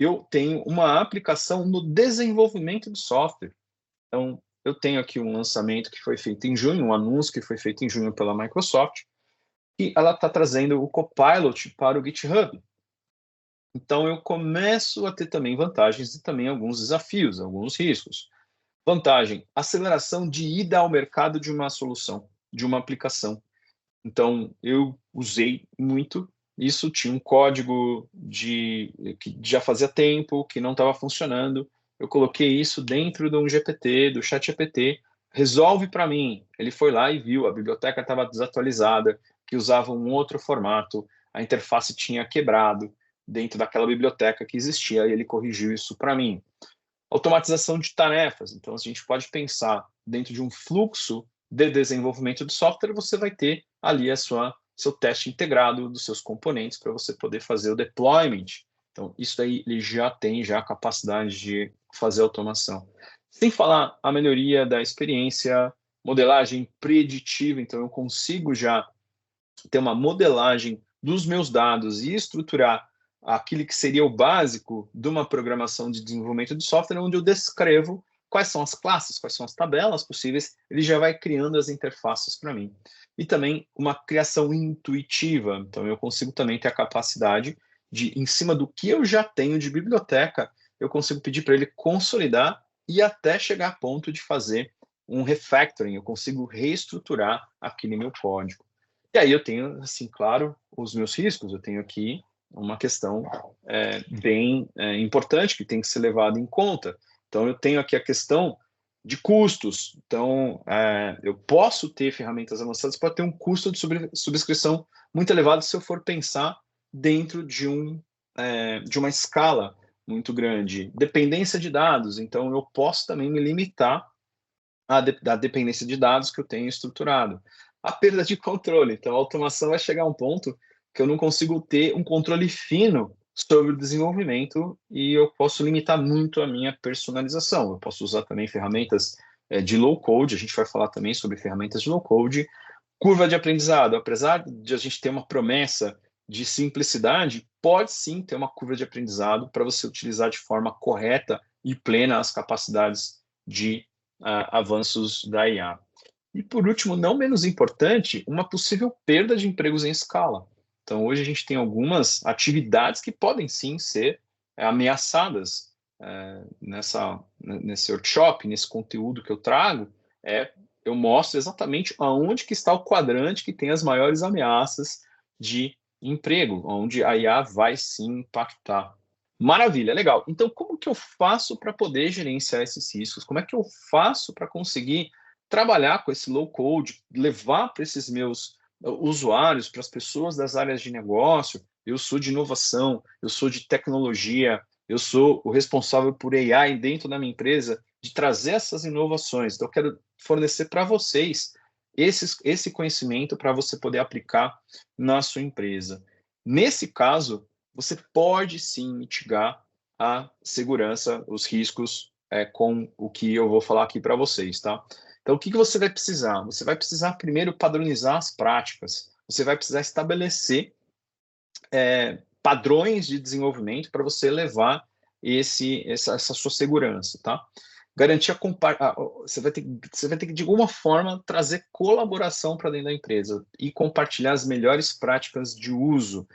eu tenho uma aplicação no desenvolvimento de software. Então, eu tenho aqui um lançamento que foi feito em junho, um anúncio que foi feito em junho pela Microsoft, e ela está trazendo o Copilot para o GitHub. Então, eu começo a ter também vantagens e também alguns desafios, alguns riscos. Vantagem, aceleração de ida ao mercado de uma solução, de uma aplicação. Então, eu usei muito isso, tinha um código que já fazia tempo, que não estava funcionando. Eu coloquei isso dentro de um GPT, do ChatGPT, resolve para mim. Ele foi lá e viu, a biblioteca estava desatualizada, que usava um outro formato, a interface tinha quebrado dentro daquela biblioteca que existia, e ele corrigiu isso para mim. Automatização de tarefas. Então, a gente pode pensar dentro de um fluxo de desenvolvimento de software, você vai ter ali seu teste integrado dos seus componentes para você poder fazer o deployment. Então, isso aí ele já tem a capacidade de fazer automação. Sem falar a melhoria da experiência, modelagem preditiva. Então, eu consigo já ter uma modelagem dos meus dados e estruturar aquilo que seria o básico de uma programação de desenvolvimento de software, onde eu descrevo quais são as classes, quais são as tabelas possíveis, ele já vai criando as interfaces para mim. E também uma criação intuitiva, então eu consigo também ter a capacidade de, em cima do que eu já tenho de biblioteca, eu consigo pedir para ele consolidar e até chegar a ponto de fazer um refactoring, eu consigo reestruturar aquele meu código. E aí eu tenho, assim, claro, os meus riscos. Eu tenho aqui uma questão bem importante que tem que ser levada em conta. Então, eu tenho aqui a questão de custos. Então, eu posso ter ferramentas avançadas, pode ter um custo de subscrição muito elevado se eu for pensar dentro de uma escala muito grande. Dependência de dados. Então, eu posso também me limitar da dependência de dados que eu tenho estruturado. A perda de controle. Então, a automação vai chegar a um ponto que eu não consigo ter um controle fino sobre o desenvolvimento e eu posso limitar muito a minha personalização. Eu posso usar também ferramentas de low code, a gente vai falar também sobre ferramentas de low code. Curva de aprendizado. Apesar de a gente ter uma promessa de simplicidade, pode sim ter uma curva de aprendizado para você utilizar de forma correta e plena as capacidades de avanços da IA. E, por último, não menos importante, uma possível perda de empregos em escala. Então, hoje a gente tem algumas atividades que podem sim ser ameaçadas nesse workshop, nesse conteúdo que eu trago. Eu mostro exatamente aonde que está o quadrante que tem as maiores ameaças de emprego, onde a IA vai sim impactar. Maravilha, legal. Então, como que eu faço para poder gerenciar esses riscos? Como é que eu faço para conseguir trabalhar com esse low code, levar para esses meus usuários, para as pessoas das áreas de negócio? Eu sou de inovação, eu sou de tecnologia, eu sou o responsável por AI dentro da minha empresa, de trazer essas inovações. Então, eu quero fornecer para vocês esse conhecimento para você poder aplicar na sua empresa. Nesse caso, você pode sim mitigar a segurança, os riscos com o que eu vou falar aqui para vocês, tá? Então, o que você vai precisar? Você vai precisar primeiro padronizar as práticas. Você vai precisar estabelecer padrões de desenvolvimento para você levar essa sua segurança, tá? Garantir você vai ter que, de alguma forma, trazer colaboração para dentro da empresa e compartilhar as melhores práticas de uso.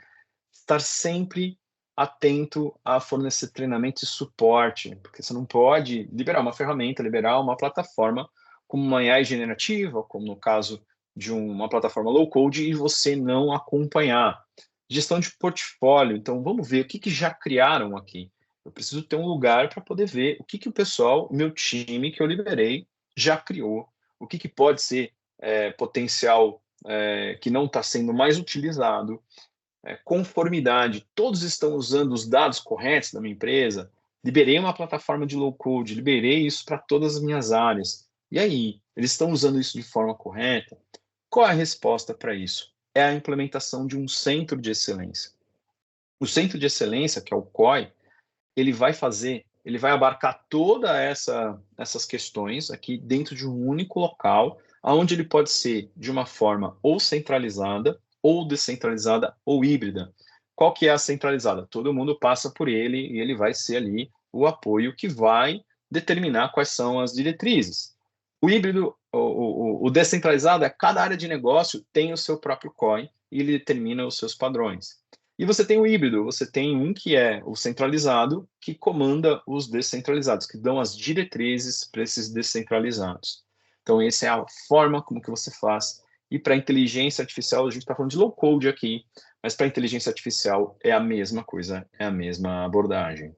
Estar sempre atento a fornecer treinamento e suporte, porque você não pode liberar uma ferramenta, liberar uma plataforma como uma AI generativa, como no caso de uma plataforma low code, e você não acompanhar. Gestão de portfólio. Então, vamos ver o que já criaram aqui. Eu preciso ter um lugar para poder ver o que o pessoal, meu time que eu liberei, já criou. O que pode ser potencial que não está sendo mais utilizado. Conformidade. Todos estão usando os dados corretos da minha empresa. Liberei uma plataforma de low code, liberei isso para todas as minhas áreas. E aí, eles estão usando isso de forma correta? Qual é a resposta para isso? É a implementação de um centro de excelência. O centro de excelência, que é o COI, ele vai abarcar todas essas questões aqui dentro de um único local, onde ele pode ser de uma forma ou centralizada, ou descentralizada, ou híbrida. qual que é a centralizada? Todo mundo passa por ele e ele vai ser ali o apoio que vai determinar quais são as diretrizes. O híbrido, o descentralizado, é cada área de negócio tem o seu próprio COI e ele determina os seus padrões. E você tem o híbrido, você tem um que é o centralizado, que comanda os descentralizados, que dão as diretrizes para esses descentralizados. Então, essa é a forma como que você faz. E para inteligência artificial, a gente está falando de low code aqui, mas para inteligência artificial é a mesma coisa, é a mesma abordagem.